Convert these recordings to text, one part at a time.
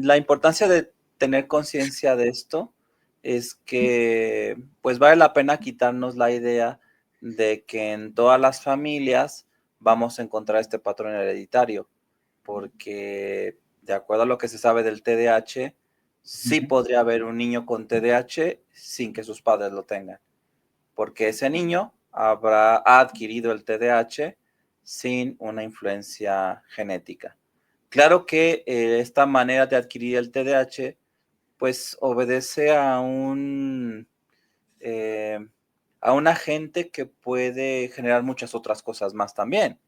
La importancia de tener conciencia de esto es que pues vale la pena quitarnos la idea de que en todas las familias vamos a encontrar este patrón hereditario, porque de acuerdo a lo que se sabe del TDAH, sí podría haber un niño con TDAH sin que sus padres lo tengan, porque ese niño ha adquirido el TDAH sin una influencia genética. Claro que esta manera de adquirir el TDAH pues obedece a un agente que puede generar muchas otras cosas más también,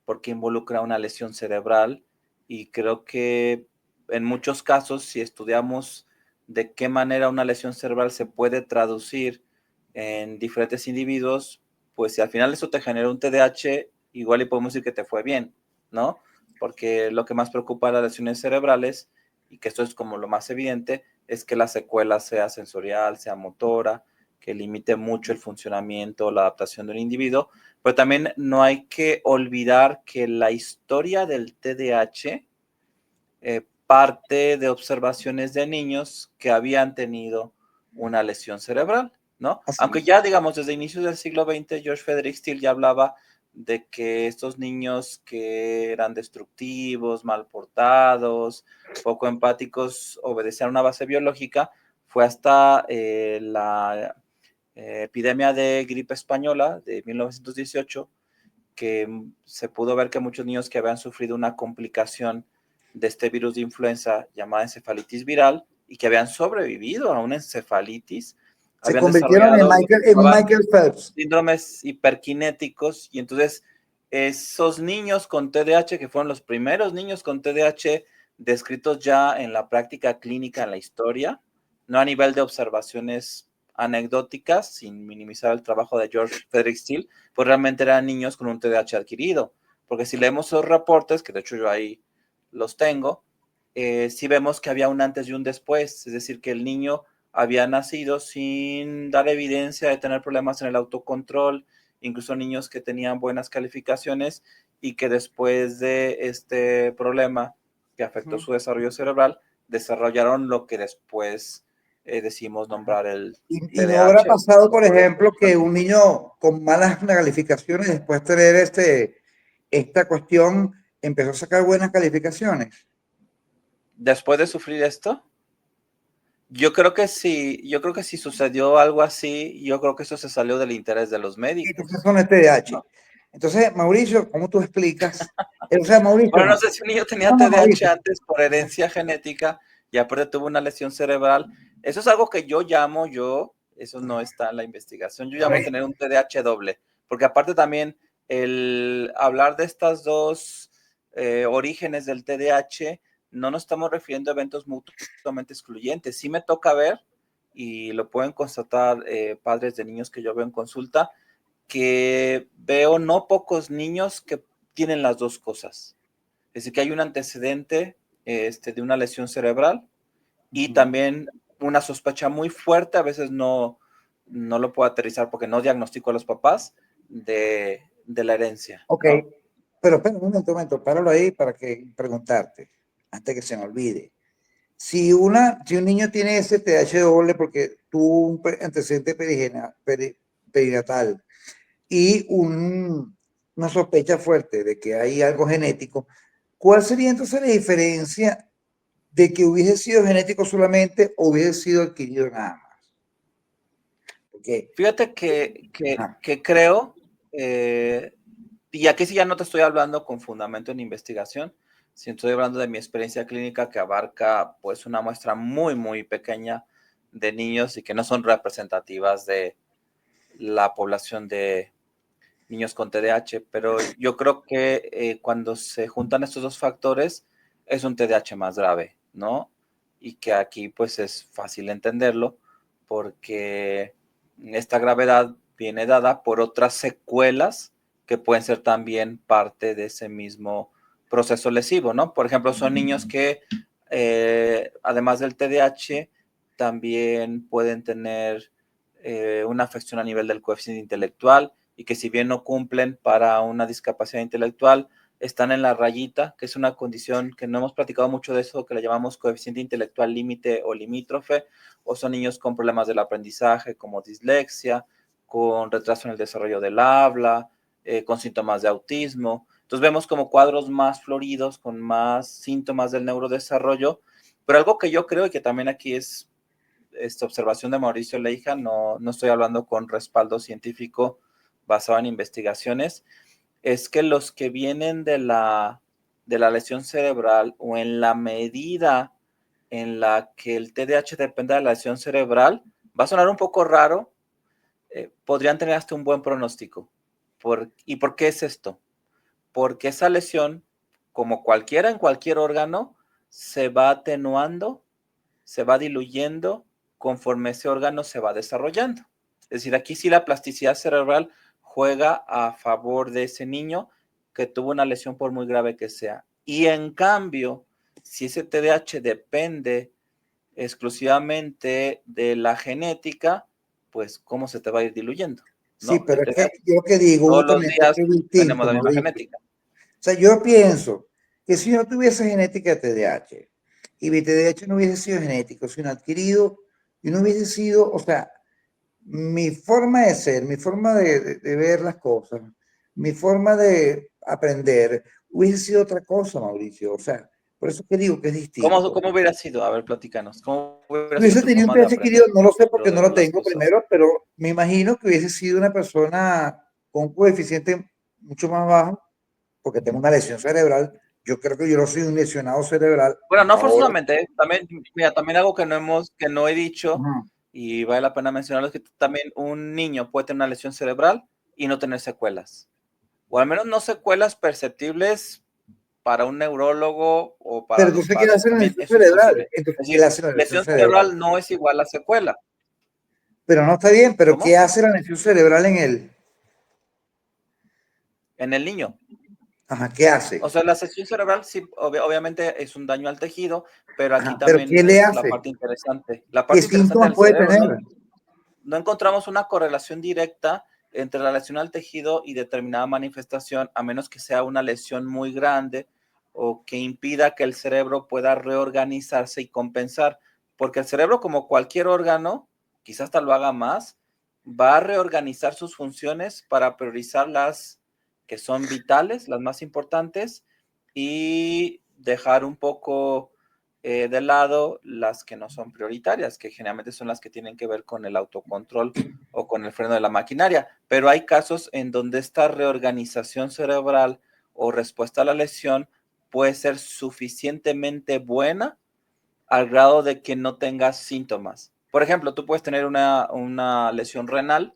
porque involucra una lesión cerebral y creo que en muchos casos, si estudiamos de qué manera una lesión cerebral se puede traducir en diferentes individuos, pues si al final eso te genera un TDAH, igual y podemos decir que te fue bien, ¿no? Porque lo que más preocupa a las lesiones cerebrales, y que esto es como lo más evidente, es que la secuela sea sensorial, sea motora, que limite mucho el funcionamiento, la adaptación de un individuo, pero también no hay que olvidar que la historia del TDAH parte de observaciones de niños que habían tenido una lesión cerebral, ¿no? Así Aunque es. ya, digamos, desde inicios del siglo XX, George Frederick Steele ya hablaba de que estos niños que eran destructivos, mal portados, poco empáticos, obedecían una base biológica. Fue hasta la epidemia de gripe española de 1918 que se pudo ver que muchos niños que habían sufrido una complicación de este virus de influenza llamada encefalitis viral y que habían sobrevivido a una encefalitis, Se habían convirtieron en desarrollado lo que Michael, se llamaban Michael Phelps. síndromes hiperkinéticos, y entonces esos niños con TDAH, que fueron los primeros niños con TDAH descritos ya en la práctica clínica, en la historia, no a nivel de observaciones anecdóticas, sin minimizar el trabajo de George Frederick Steele, pues realmente eran niños con un TDAH adquirido. Porque si leemos esos reportes, que de hecho yo ahí los tengo, sí vemos que había un antes y un después, es decir, que el niño había nacido sin dar evidencia de tener problemas en el autocontrol, incluso niños que tenían buenas calificaciones y que después de este problema que afectó su desarrollo cerebral, desarrollaron lo que después decimos nombrar el Y no habrá TDAH. pasado, por ejemplo, que un niño con malas calificaciones, después de tener esta cuestión, empezó a sacar buenas calificaciones. Después de sufrir esto, yo creo que si sucedió algo así, yo creo que eso se salió del interés de los Entonces médicos, son TDAH. ¿no? Entonces, Mauricio, ¿cómo tú explicas? O sea, Mauricio Bueno, no no. sé si un niño tenía No, no, TDAH Mauricio. antes por herencia genética y aparte tuvo una lesión cerebral. Eso es algo que eso no está en la investigación. Yo llamo tener un TDAH doble, porque aparte también el hablar de estas dos orígenes del TDAH, no nos estamos refiriendo a eventos mutuamente excluyentes. Sí me toca ver, y lo pueden constatar padres de niños que yo veo en consulta, que veo no pocos niños que tienen las dos cosas. Es decir, que hay un antecedente de una lesión cerebral y también una sospecha muy fuerte, a veces no lo puedo aterrizar porque no diagnostico a los papás de la herencia, Ok, ¿no? pero espera un momento, páralo ahí para que preguntarte, antes que se me olvide. Si un niño tiene ese TH doble porque tuvo un antecedente perinatal y una sospecha fuerte de que hay algo genético, ¿cuál sería entonces la diferencia de que hubiese sido genético solamente o hubiese sido adquirido nada más? Porque, Fíjate que creo, y aquí sí ya no te estoy hablando con fundamento en investigación, sino estoy hablando de mi experiencia clínica que abarca pues una muestra muy, muy pequeña de niños y que no son representativas de la población de niños con TDAH, pero yo creo que cuando se juntan estos dos factores es un TDAH más grave, ¿no? Y que aquí pues es fácil entenderlo porque esta gravedad viene dada por otras secuelas que pueden ser también parte de ese mismo proceso lesivo, ¿no? Por ejemplo, son niños que además del TDAH también pueden tener una afección a nivel del coeficiente intelectual y que si bien no cumplen para una discapacidad intelectual, están en la rayita, que es una condición que no hemos platicado mucho de eso, que le llamamos coeficiente intelectual límite o limítrofe, o son niños con problemas del aprendizaje como dislexia, con retraso en el desarrollo del habla, con síntomas de autismo. Entonces vemos como cuadros más floridos, con más síntomas del neurodesarrollo, pero algo que yo creo y que también aquí es esta observación de Mauricio Leija, no estoy hablando con respaldo científico basado en investigaciones, es que los que vienen de la lesión cerebral o en la medida en la que el TDAH depende de la lesión cerebral, va a sonar un poco raro, podrían tener hasta un buen pronóstico. ¿Y por qué es esto? Porque esa lesión, como cualquiera en cualquier órgano, se va atenuando, se va diluyendo conforme ese órgano se va desarrollando. Es decir, aquí sí la plasticidad cerebral juega a favor de ese niño que tuvo una lesión por muy grave que sea. Y en cambio, si ese TDAH depende exclusivamente de la genética, pues cómo se te va a ir diluyendo, Sí, ¿no? pero es que yo lo que digo, Todos Hugo, los también es días tenemos distinto, la misma Mauricio. genética. O sea, yo pienso que si yo no tuviese genética de TDAH y mi TDAH no hubiese sido genético, sino adquirido, y no hubiese sido, o sea, mi forma de ser, mi forma de ver las cosas, mi forma de aprender, hubiese sido otra cosa, Mauricio. O sea, por eso que digo que es distinto. ¿Cómo hubiera sido? A ver, platícanos. ¿Cómo hubiera sido Hubiese tu tenido un forma de TDAH aprender adquirido, no lo sé porque no de lo las tengo cosas? primero, pero me imagino que hubiese sido una persona con un coeficiente mucho más bajo, porque tengo una lesión cerebral. Yo creo que yo no soy un lesionado cerebral Bueno, no ahora. forzosamente, ¿eh? También, mira, también algo que no he dicho Ajá. y vale la pena mencionarlo es que también un niño puede tener una lesión cerebral y no tener secuelas. O al menos no secuelas perceptibles para un neurólogo o para Pero los entonces, ¿qué padres. hace la También lesión eso es cerebral? posible. Entonces, Es ¿qué le decir, hace la lesión lesión cerebral? cerebral no es igual a secuela. Pero no está bien, pero ¿qué ¿Cómo? hace la lesión cerebral en él? En el niño. Ajá, ¿qué O hace? sea, la lesión cerebral sí, obviamente es un daño al tejido, pero aquí Ajá, pero también ¿qué le es la hace? parte interesante. La ¿Qué parte interesante síntomas del puede cerebro, tener? no encontramos una correlación directa entre la lesión al tejido y determinada manifestación, a menos que sea una lesión muy grande o que impida que el cerebro pueda reorganizarse y compensar. Porque el cerebro, como cualquier órgano, quizás hasta lo haga más, va a reorganizar sus funciones para priorizar las que son vitales, las más importantes, y dejar un poco de lado las que no son prioritarias, que generalmente son las que tienen que ver con el autocontrol o con el freno de la maquinaria. Pero hay casos en donde esta reorganización cerebral o respuesta a la lesión puede ser suficientemente buena al grado de que no tengas síntomas. Por ejemplo, tú puedes tener una lesión renal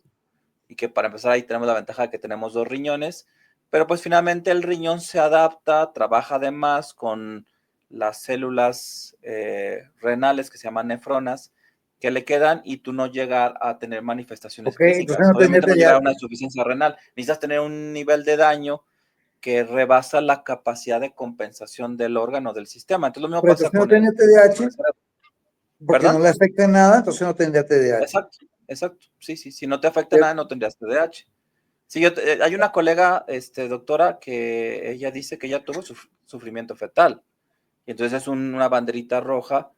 y que para empezar ahí tenemos la ventaja de que tenemos dos riñones, pero pues finalmente el riñón se adapta, trabaja además con las células renales que se llaman nefronas, que le quedan y tú no llegas a tener manifestaciones Ok, entonces clínicas. no tendría Obviamente no llegar a una TDAH. insuficiencia renal, necesitas tener un nivel de daño que rebasa la capacidad de compensación del órgano del sistema. Entonces lo mismo Pero pasa entonces no con tendría con el TDAH cerebro. porque no ¿Perdón? le afecta en nada, entonces no tendría TDAH. Exacto, exacto. Sí, sí, si no te afecta nada no tendrías TDAH. Sí, hay una colega, doctora, que ella dice que ella tuvo sufrimiento fetal. Y entonces es una banderita roja,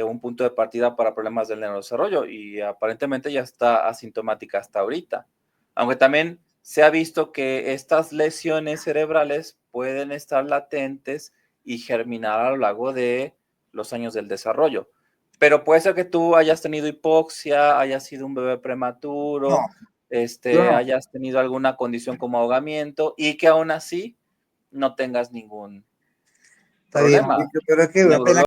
un punto de partida para problemas del neurodesarrollo. Y aparentemente ya está asintomática hasta ahorita. Aunque también se ha visto que estas lesiones cerebrales pueden estar latentes y germinar a lo largo de los años del desarrollo. Pero puede ser que tú hayas tenido hipoxia, hayas sido un bebé No, prematuro, yo no. hayas tenido alguna condición como ahogamiento y que aún así no tengas ningún Está bien, problema Mauricio, pero es que una pena neurológico